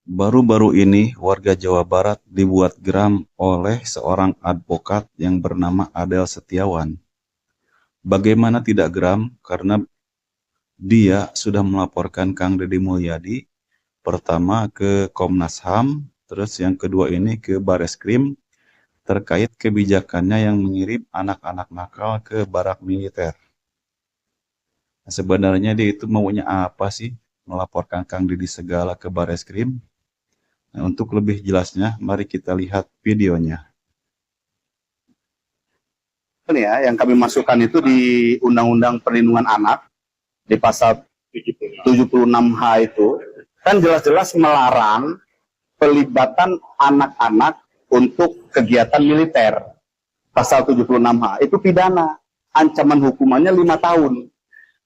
Baru-baru ini warga Jawa Barat dibuat geram oleh seorang advokat yang bernama Adel Setiawan. Bagaimana tidak geram? Karena dia sudah melaporkan Kang Deddy Mulyadi, pertama ke Komnas HAM, terus yang kedua ini ke Bareskrim, terkait kebijakannya yang mengirim anak-anak nakal ke barak militer. Nah, sebenarnya dia itu maunya apa sih? Melaporkan Kang Deddy segala ke Bareskrim? Nah, untuk lebih jelasnya, mari kita lihat videonya. Ini ya, yang kami masukkan itu di Undang-Undang Perlindungan Anak, di pasal 76H itu, kan jelas-jelas melarang pelibatan anak-anak untuk kegiatan militer. Pasal 76H itu pidana, ancaman hukumannya 5 tahun.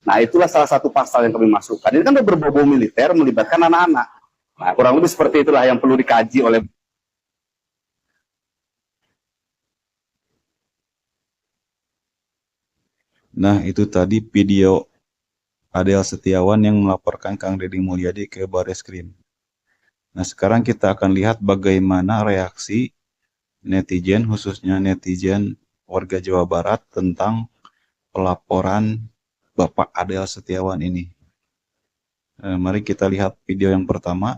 Nah, itulah salah satu pasal yang kami masukkan. Ini kan berbau militer, melibatkan anak-anak. Nah, kurang lebih seperti itulah yang perlu dikaji oleh. Nah, itu tadi video Adel Setiawan yang melaporkan Kang Deddy Mulyadi ke Bareskrim. Nah, sekarang kita akan lihat bagaimana reaksi netizen, khususnya netizen warga Jawa Barat tentang pelaporan Bapak Adel Setiawan ini. Mari kita lihat video yang pertama.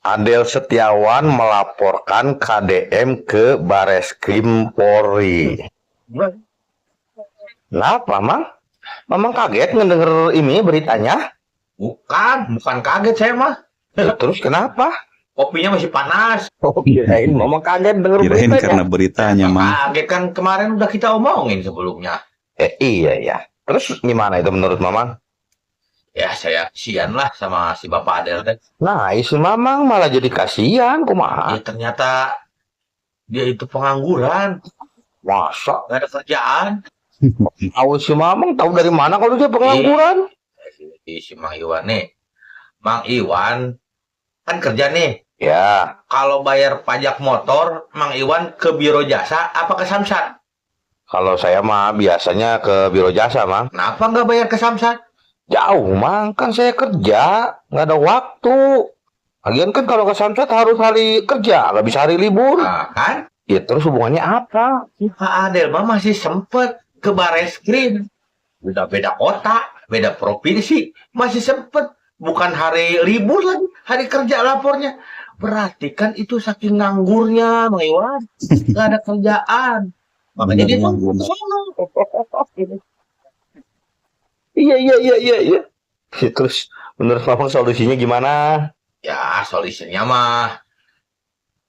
Adel Setiawan melaporkan KDM ke Bareskrim Polri. Kenapa, Mang? Mamang kaget ngedenger ini beritanya? Bukan kaget saya mah. Terus kenapa? Kopinya masih panas. Oh, kirain Mamang kaget denger Kirain beritanya. karena beritanya, Mang. Kaget kan kemarin udah kita omongin sebelumnya. Iya ya. Terus gimana itu menurut Mamang? Ya saya kasihan lah sama si Bapak Adel teh. Nah, si Mamang malah jadi kasihan, kumaha? Ya ternyata dia itu pengangguran, Masa? nggak ada kerjaan. Tahu si Mamang tahu dari mana kalau dia pengangguran? Si Mang Iwan nih. Mang Iwan kan kerja nih. Ya, Kalau bayar pajak motor, Mang Iwan ke Biro Jasa apa ke Samsat? kalau saya mah biasanya ke Biro Jasa, Mang. Kenapa nggak bayar ke Samsat? Jauh, Mang. Kan saya kerja. Nggak ada waktu. Lagian kan kalau ke Samsat harus hari kerja. Nggak bisa hari libur. Nah, kan? Ya terus hubungannya apa? Pak Adel mah masih sempet ke Bareskrim. Udah beda kota, beda provinsi. Masih sempet. Bukan hari libur lagi. Hari kerja lapornya. Berarti kan itu saking nganggurnya, Mang Iwan. Nggak ada kerjaan. Makanya dia tuh sono. Iya. Ya, terus menurut Mamang solusinya gimana? Ya, solusinya mah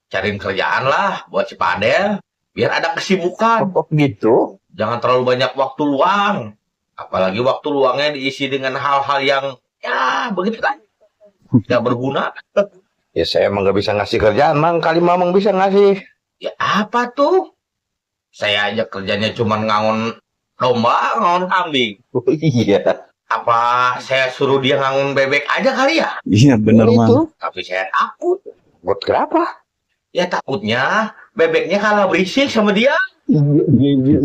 cariin kerjaan lah buat si Pak Adel. Biar ada kesibukan. Oh gitu? Jangan terlalu banyak waktu luang. Apalagi waktu luangnya diisi dengan hal-hal yang ya begitu kan. Tidak berguna. Ya saya emang nggak bisa ngasih kerjaan, Mang. Kali Mamang bisa ngasih. Ya apa tuh? Saya aja kerjanya cuma ngangon domba, ngangon kambing. Oh iya. Apa saya suruh dia ngangon bebek aja kali ya? Iya, bener, Mang. Tapi saya takut. Buat kenapa? Ya takutnya bebeknya kalah berisik sama dia. Iya.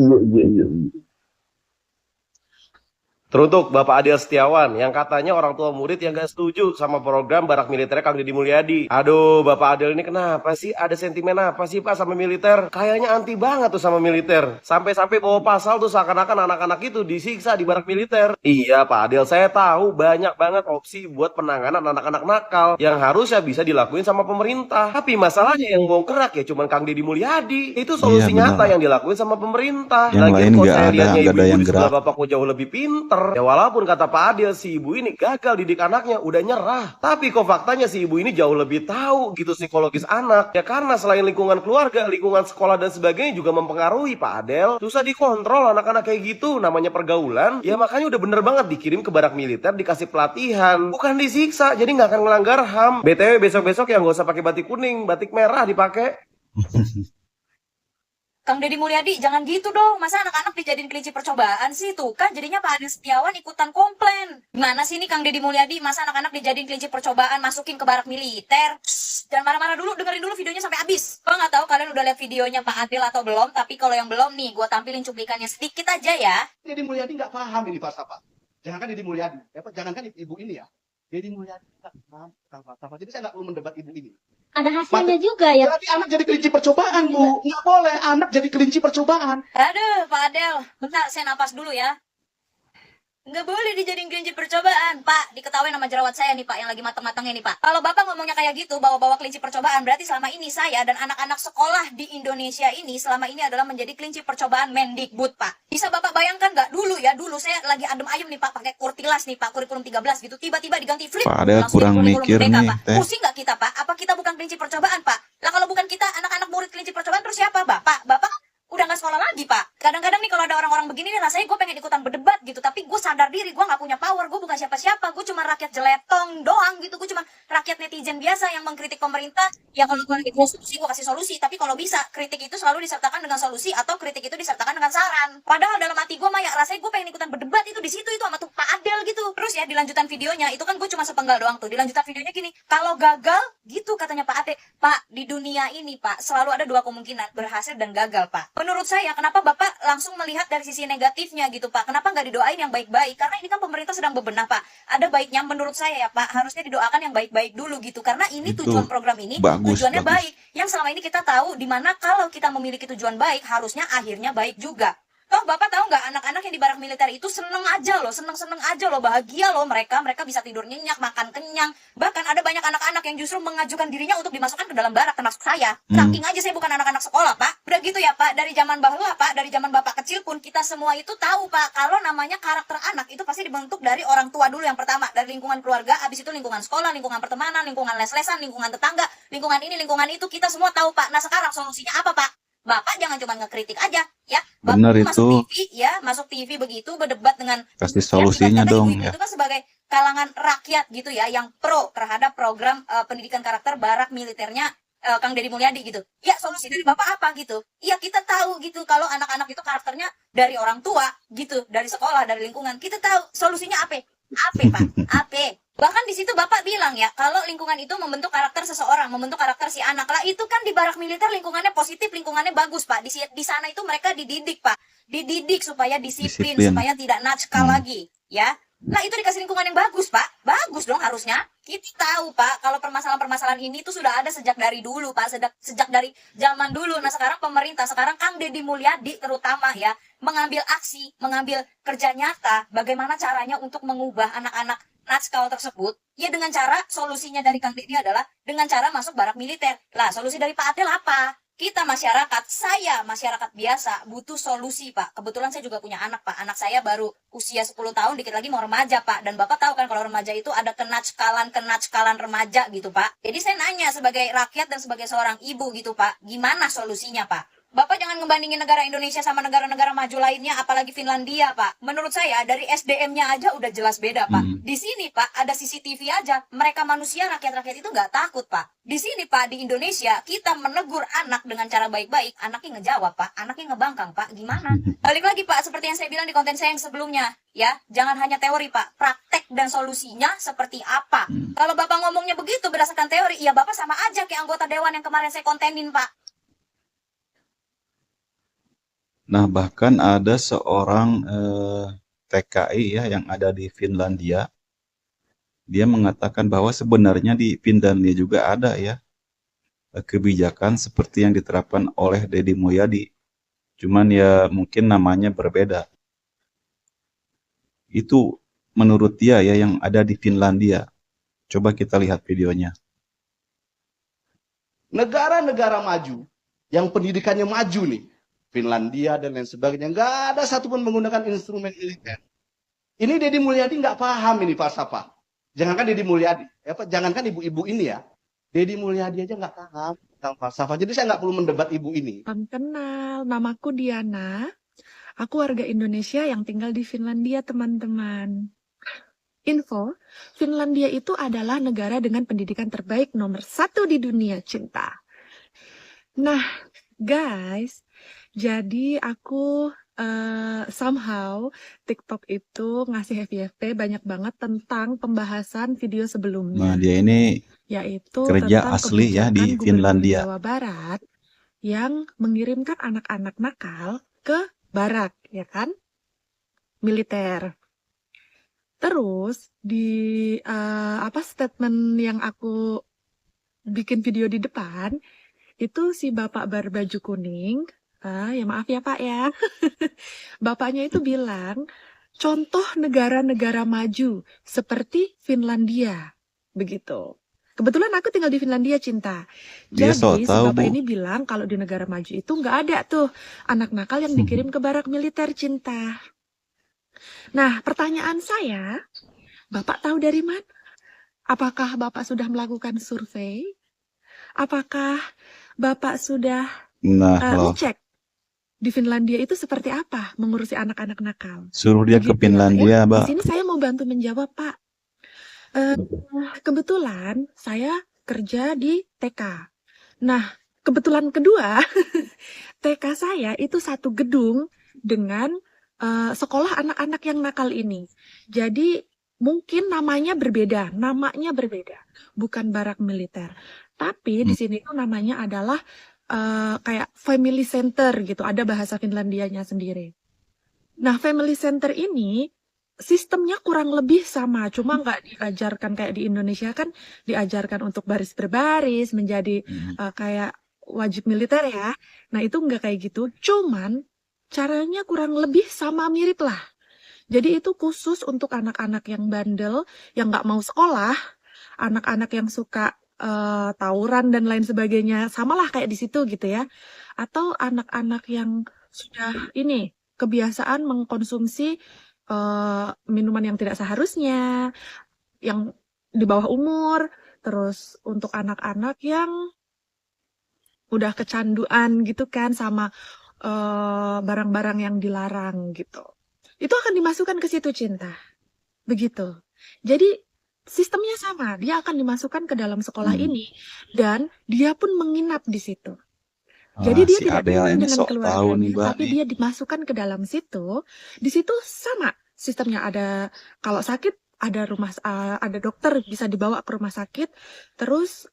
Teruntuk Bapak Adel Setiawan yang katanya orang tua murid yang gak setuju sama program barak militer Kang Deddy Mulyadi. Aduh, Bapak Adel ini kenapa sih? Ada sentimen apa sih Pak sama militer? Kayaknya anti banget tuh sama militer. Sampai-sampai bawa pasal tuh seakan-akan anak-anak itu disiksa di barak militer. Iya Pak Adel, saya tahu banyak banget opsi buat penanganan anak-anak nakal yang harusnya bisa dilakuin sama pemerintah. Tapi masalahnya yang mau gerak ya cuman Kang Deddy Mulyadi. Itu solusi Iya, nyata benar. yang dilakuin sama pemerintah. Yang Lagian lain kok nggak saya ada, lihatnya nggak ada ibu-ibu yang di sebelah gerak. Bapak kok jauh lebih pinter. Ya walaupun kata Pak Adel si ibu ini gagal didik anaknya udah nyerah. Tapi kok faktanya si ibu ini jauh lebih tahu gitu psikologis anak. Ya karena selain lingkungan keluarga, lingkungan sekolah dan sebagainya juga mempengaruhi Pak Adel. Susah dikontrol anak-anak kayak gitu, namanya pergaulan. Ya makanya udah bener banget dikirim ke barak militer dikasih pelatihan. Bukan disiksa, jadi nggak akan melanggar HAM. BTW besok-besok ya nggak usah pakai batik kuning, batik merah dipakai. Kang Deddy Mulyadi, jangan gitu dong. Masa anak-anak dijadiin kelinci percobaan sih? Tuh kan jadinya Pak Adel Setiawan ikutan komplain. Gimana sih nih Kang Deddy Mulyadi? Masa anak-anak dijadiin kelinci percobaan masukin ke barak militer? Jangan marah-marah dulu, dengerin dulu videonya sampai habis. Gue nggak tahu kalian udah lihat videonya Pak Adel atau belum, tapi kalau yang belum nih, gue tampilin cuplikannya sedikit aja ya. Jadi Mulyadi nggak paham ini falsafah. Jangankan Deddy Mulyadi, jangankan ibu ini ya. Deddy Mulyadi nggak paham tentang falsafah. Jadi saya nggak perlu mendebat ibu ini. Ada hasilnya juga ya. Berarti anak jadi kelinci percobaan, Bu. Nggak boleh anak jadi kelinci percobaan. Aduh, Pak Adel. Bentar, saya napas dulu ya. Nggak boleh dijadiin kelinci percobaan, Pak. Diketahui nama jerawat saya nih, Pak, yang lagi matang-matangnya nih, Pak. Kalau Bapak ngomongnya kayak gitu, bawa-bawa kelinci percobaan, berarti selama ini saya dan anak-anak sekolah di Indonesia ini selama ini adalah menjadi kelinci percobaan Mendikbud, Pak. Bisa Bapak bayangkan nggak dulu ya, dulu saya lagi adem ayem nih, Pak, pakai kurtilas nih, Pak, kurikulum 13 gitu. Tiba-tiba diganti flip, Pak Adel langsung kurang kurikulum mikir merdeka, nih, Pak. Teh. Pusing nggak kita, Pak? Apa kita bukan kelinci percobaan, Pak? Lah kalau bukan kita, anak-anak murid kelinci percobaan, terus siapa, Bapak? Bapak udah nggak sekolah lagi, Pak. Kadang-kadang nih kalau ada orang-orang begini nih rasanya gue pengen ikutan berdebat gitu, tapi gue sadar diri gue nggak punya power, gue bukan siapa-siapa, gue cuma rakyat jeletong doang gitu, gue cuma rakyat netizen biasa yang mengkritik pemerintah. Ya kalau gue lagi solusi, gue kasih solusi, tapi kalau bisa kritik itu selalu disertakan dengan solusi atau kritik itu disertakan dengan saran. Padahal dalam hati gue mah ya rasanya gue pengen ikutan berdebat itu di situ itu sama tuh Pak Adel gitu. Terus ya di lanjutan videonya itu kan gue cuma sepenggal doang tuh. Di lanjutan videonya gini, kalau gagal gitu katanya Pak Adel, Pak, di dunia ini Pak selalu ada dua kemungkinan, berhasil dan gagal, Pak. Menurut saya kenapa Bapak langsung melihat dari sisi negatifnya gitu, Pak? Kenapa nggak didoain yang baik-baik? Karena ini kan pemerintah sedang bebenah, Pak. Ada baiknya menurut saya ya, Pak. Harusnya didoakan yang baik-baik dulu gitu. Karena ini Itu tujuan program ini bagus, tujuannya bagus. baik. Yang selama ini kita tahu di mana kalau kita memiliki tujuan baik, harusnya akhirnya baik juga. Toh Bapak tahu nggak anak-anak yang di barak militer itu seneng aja loh, seneng-seneng aja loh, bahagia loh mereka bisa tidur nyenyak, makan kenyang. Bahkan ada banyak anak-anak yang justru mengajukan dirinya untuk dimasukkan ke dalam barak, termasuk saya. Saking aja saya bukan anak-anak sekolah, Pak. Udah gitu ya, Pak, dari zaman bahula, Pak, dari zaman Bapak kecil pun kita semua itu tahu, Pak, kalau namanya karakter anak itu pasti dibentuk dari orang tua dulu yang pertama, dari lingkungan keluarga, habis itu lingkungan sekolah, lingkungan pertemanan, lingkungan les-lesan, lingkungan tetangga, lingkungan ini, lingkungan itu, kita semua tahu, Pak. Nah, sekarang solusinya apa, Pak? Bapak jangan cuma ngekritik aja, ya. Bapak Benar masuk itu. TV, ya, masuk TV begitu berdebat dengan Kasih ya, solusinya ibarat kata dong ibu-ibu ya. itu kan sebagai kalangan rakyat gitu ya, yang pro terhadap program pendidikan karakter barak militernya Kang Deddy Mulyadi gitu. Ya, solusi dari Bapak apa gitu? Iya, kita tahu gitu kalau anak-anak itu karakternya dari orang tua gitu, dari sekolah, dari lingkungan. Kita tahu solusinya apa? Apa, Pak? Apa? Bahkan di situ Bapak bilang ya, kalau lingkungan itu membentuk karakter seseorang, membentuk karakter si anak lah, itu kan di barak militer lingkungannya positif, lingkungannya bagus, Pak. Di sana itu mereka dididik, Pak. Dididik supaya disiplin. Supaya tidak nakal lagi, ya. Nah, itu dikasih lingkungan yang bagus, Pak. Bagus dong harusnya. Kita tahu, Pak, kalau permasalahan-permasalahan ini itu sudah ada sejak dari dulu, Pak. Sejak dari zaman dulu. Nah, sekarang pemerintah, sekarang Kang Deddy Mulyadi terutama ya, mengambil aksi, mengambil kerja nyata, bagaimana caranya untuk mengubah anak-anak nakal tersebut, ya dengan cara solusinya dari Kang Deddy adalah dengan cara masuk barak militer. Lah, solusi dari Pak Adel apa? Kita masyarakat, saya masyarakat biasa butuh solusi, Pak. Kebetulan saya juga punya anak, Pak. Anak saya baru usia 10 tahun, dikit lagi mau remaja, Pak. Dan Bapak tahu kan kalau remaja itu ada kenackalan remaja gitu, Pak. Jadi saya nanya sebagai rakyat dan sebagai seorang ibu gitu, Pak. Gimana solusinya, Pak? Bapak jangan ngebandingin negara Indonesia sama negara-negara maju lainnya, apalagi Finlandia, Pak. Menurut saya, dari SDM-nya aja udah jelas beda, Pak. Di sini, Pak, ada CCTV aja. Mereka manusia, rakyat-rakyat itu nggak takut, Pak. Di sini, Pak, di Indonesia, kita menegur anak dengan cara baik-baik. Anaknya ngejawab, Pak. Anaknya ngebangkang, Pak. Gimana? Balik lagi, Pak, seperti yang saya bilang di konten saya yang sebelumnya. Ya, jangan hanya teori, Pak. Praktek dan solusinya seperti apa. Kalau Bapak ngomongnya begitu berdasarkan teori, ya Bapak sama aja kayak anggota dewan yang kemarin saya kontenin, Pak. Nah, bahkan ada seorang TKI ya yang ada di Finlandia. Dia mengatakan bahwa sebenarnya di Finlandia juga ada ya kebijakan seperti yang diterapkan oleh Deddy Mulyadi. Cuman ya mungkin namanya berbeda. Itu menurut dia ya yang ada di Finlandia. Coba kita lihat videonya. Negara-negara maju yang pendidikannya maju nih, Finlandia dan lain sebagainya, nggak ada satupun menggunakan instrumen militer. Ini Deddy Mulyadi nggak paham ini falsafah. Jangankan Deddy Mulyadi, jangankan ibu-ibu ini ya, Deddy Mulyadi aja nggak paham tentang falsafah. Jadi saya nggak perlu mendebat ibu ini. Salam kenal, namaku Diana. Aku warga Indonesia yang tinggal di Finlandia, teman-teman. Info, Finlandia itu adalah negara dengan pendidikan terbaik nomor 1 di dunia, cinta. Nah, guys, jadi aku somehow TikTok itu ngasih FYP banyak banget tentang pembahasan video sebelumnya. Nah, dia ini Yaitu kerja tentang asli ya di kebijakan Gubernur Finlandia. Jawa Barat yang mengirimkan anak-anak nakal ke barak, ya kan? Militer. Terus di statement yang aku bikin video di depan itu si bapak berbaju kuning, ya maaf ya Pak ya, bapaknya itu bilang contoh negara-negara maju seperti Finlandia, begitu. Kebetulan aku tinggal di Finlandia, Cinta. Dia so Jadi si tahu, bapak Bu. ini bilang kalau di negara maju itu nggak ada tuh anak nakal yang dikirim ke barak militer, Cinta. Nah, pertanyaan saya, Bapak tahu dari mana? Apakah Bapak sudah melakukan survei? Apakah Bapak sudah Nah, loh. ngecek di Finlandia itu seperti apa mengurusi anak-anak nakal? Suruh dia ke Begitu ya, Pak ya. Finlandia, Di Mbak. sini saya mau bantu menjawab, Pak. Kebetulan saya kerja di TK. Nah, kebetulan kedua, TK saya itu satu gedung dengan sekolah anak-anak yang nakal ini. Jadi mungkin namanya berbeda, bukan barak militer. Tapi di sini tuh namanya adalah kayak family center gitu, ada bahasa Finlandianya sendiri. Nah, family center ini sistemnya kurang lebih sama, cuma nggak diajarkan kayak di Indonesia kan diajarkan untuk baris berbaris menjadi kayak wajib militer ya. Nah itu nggak kayak gitu, cuman caranya kurang lebih sama mirip lah. Jadi itu khusus untuk anak-anak yang bandel, yang nggak mau sekolah, anak-anak yang suka tawuran dan lain sebagainya, samalah kayak di situ gitu ya. Atau anak-anak yang sudah ini kebiasaan mengkonsumsi minuman yang tidak seharusnya, yang di bawah umur, terus untuk anak-anak yang udah kecanduan gitu kan sama barang-barang yang dilarang gitu. Itu akan dimasukkan ke situ, Cinta. Begitu. Jadi sistemnya sama, dia akan dimasukkan ke dalam sekolah ini dan dia pun menginap di situ. Jadi dia Si tidak Adele tinggal ini dengan sok tahu nih, keluarganya, Mbak tapi nih. dia dimasukkan ke dalam situ. Di situ sama sistemnya, ada kalau sakit ada ada dokter bisa dibawa ke rumah sakit. Terus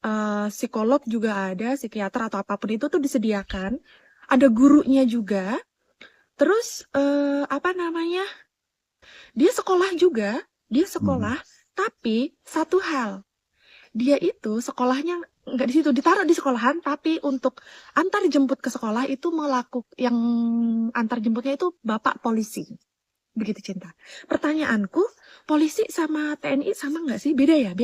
psikolog juga ada, psikiater atau apapun itu tuh disediakan. Ada gurunya juga. Terus dia sekolah juga, tapi satu hal, dia itu sekolahnya nggak di situ, ditaruh di sekolahan, tapi untuk antar jemput ke sekolah itu yang antar jemputnya itu bapak polisi. Begitu, Cinta. Pertanyaanku, polisi sama TNI sama nggak sih? Beda ya?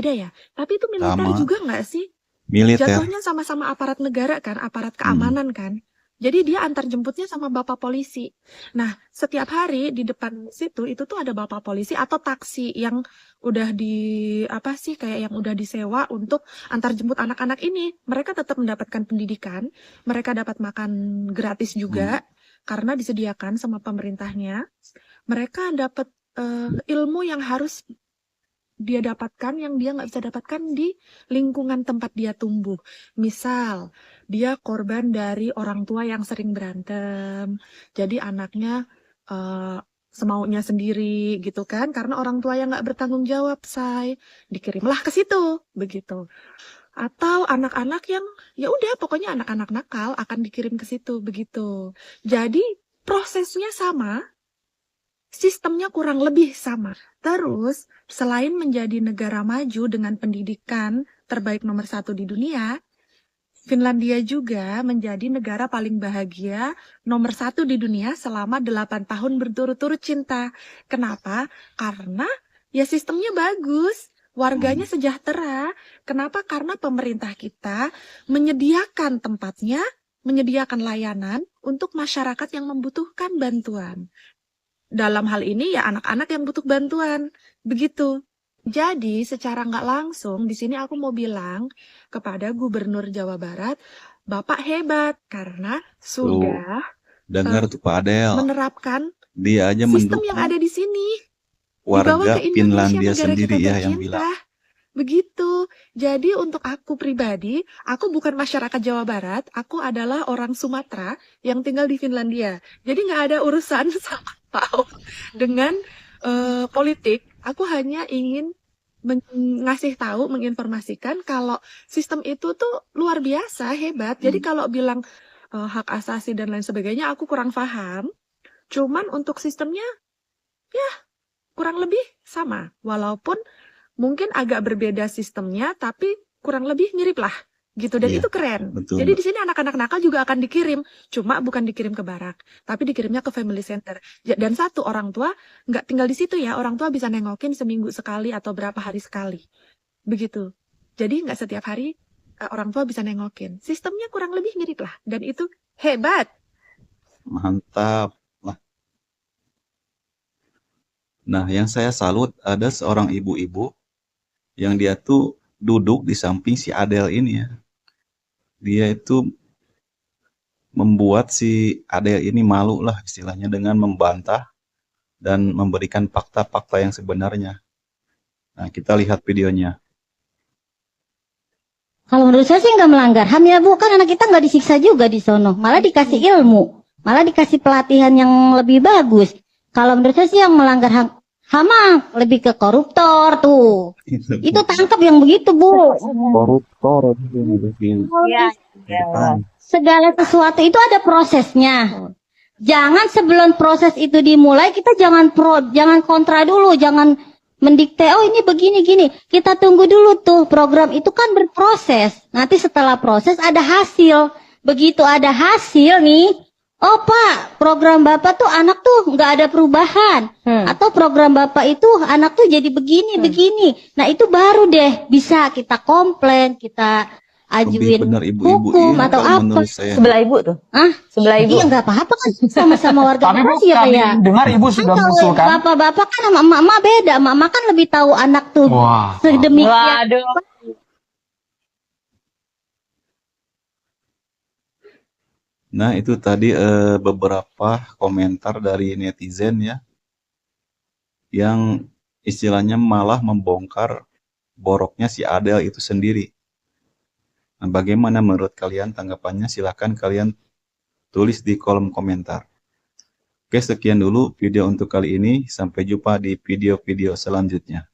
Tapi itu militer Sama. juga nggak sih? Militer. Jatuhnya sama-sama aparat negara kan, aparat keamanan kan. Jadi dia antar jemputnya sama bapak polisi. Nah, setiap hari di depan situ itu tuh ada bapak polisi atau taksi yang udah kayak yang udah disewa untuk antar jemput anak-anak ini. Mereka tetap mendapatkan pendidikan, mereka dapat makan gratis juga karena disediakan sama pemerintahnya. Mereka dapat ilmu yang harus dia dapatkan, yang dia nggak bisa dapatkan di lingkungan tempat dia tumbuh. Misal, dia korban dari orang tua yang sering berantem, jadi anaknya semaunya sendiri gitu kan, karena orang tua yang nggak bertanggung jawab, dikirimlah ke situ, begitu. Atau anak-anak yang ya udah pokoknya anak-anak nakal akan dikirim ke situ, begitu. Jadi prosesnya sama, sistemnya kurang lebih sama. Terus, selain menjadi negara maju dengan pendidikan terbaik nomor 1 di dunia, Finlandia juga menjadi negara paling bahagia nomor 1 di dunia selama 8 tahun berturut-turut, Cinta. Kenapa? Karena ya sistemnya bagus, warganya sejahtera. Kenapa? Karena pemerintah kita menyediakan tempatnya, menyediakan layanan untuk masyarakat yang membutuhkan bantuan. Dalam hal ini ya anak-anak yang butuh bantuan, begitu. Jadi secara nggak langsung di sini aku mau bilang kepada Gubernur Jawa Barat, Bapak hebat karena sudah Dengar tuh Pak Adele, menerapkan dia aja sistem yang mendukung ada di sini. warga Dibawa ke Indonesia, Finlandia negara sendiri kita ya yang tercinta. bilang. Begitu. Jadi untuk aku pribadi, aku bukan masyarakat Jawa Barat, aku adalah orang Sumatera yang tinggal di Finlandia. Jadi nggak ada urusan sama dengan politik. Aku hanya ingin ngasih tahu, menginformasikan kalau sistem itu tuh luar biasa, hebat. Jadi kalau bilang hak asasi dan lain sebagainya, aku kurang paham. Cuman untuk sistemnya, ya kurang lebih sama. Walaupun mungkin agak berbeda sistemnya, tapi kurang lebih mirip lah gitu. Dan Iya, itu keren. betul, Jadi Mbak. di sini anak-anak nakal juga akan dikirim, cuma bukan dikirim ke barak, tapi dikirimnya ke family center. Dan satu, orang tua nggak tinggal di situ ya, orang tua bisa nengokin seminggu sekali atau berapa hari sekali, begitu. Jadi nggak setiap hari orang tua bisa nengokin. Sistemnya kurang lebih mirip lah, dan itu hebat. Mantap lah. Nah, yang saya salut ada seorang ibu-ibu yang dia tuh duduk di samping si Adel ini ya. Dia itu membuat si Adel ini malu lah istilahnya dengan membantah dan memberikan fakta-fakta yang sebenarnya. Nah, kita lihat videonya. Kalau menurut saya sih nggak melanggar HAM ya Bu, kan anak kita nggak disiksa juga di sono, malah dikasih ilmu, malah dikasih pelatihan yang lebih bagus. Kalau menurut saya sih yang melanggar HAM lebih ke koruptor tuh. Itu tangkap yang begitu Bu. Koruptor. Segala sesuatu itu ada prosesnya. Jangan sebelum proses itu dimulai kita jangan kontra dulu, jangan mendikte, oh ini begini gini. Kita tunggu dulu tuh, program itu kan berproses. Nanti setelah proses ada hasil. Begitu ada hasil nih, oh Pak, program Bapak tuh anak tuh nggak ada perubahan. Atau program Bapak itu anak tuh jadi begini begini. Nah itu baru deh bisa kita komplain, kita Lebih ajuin benar ibu-ibu hukum ini atau kalau apa. menurut saya. Sebelah ibu tuh. Hah? Sebelah ibu. Iya nggak apa-apa kan sama-sama warga Tapi Bu, Bekasi ya Pak kami ya. dengar Ibu Kan sudah kalau mengusulkan. bapak-bapak kan sama emak-emak beda. Emak-emak kan lebih tahu anak tuh Wah. sedemikian. Waduh. Nah, itu tadi beberapa komentar dari netizen ya, yang istilahnya malah membongkar boroknya si Adel itu sendiri. Nah, bagaimana menurut kalian tanggapannya? Silahkan kalian tulis di kolom komentar. Oke, sekian dulu video untuk kali ini. Sampai jumpa di video-video selanjutnya.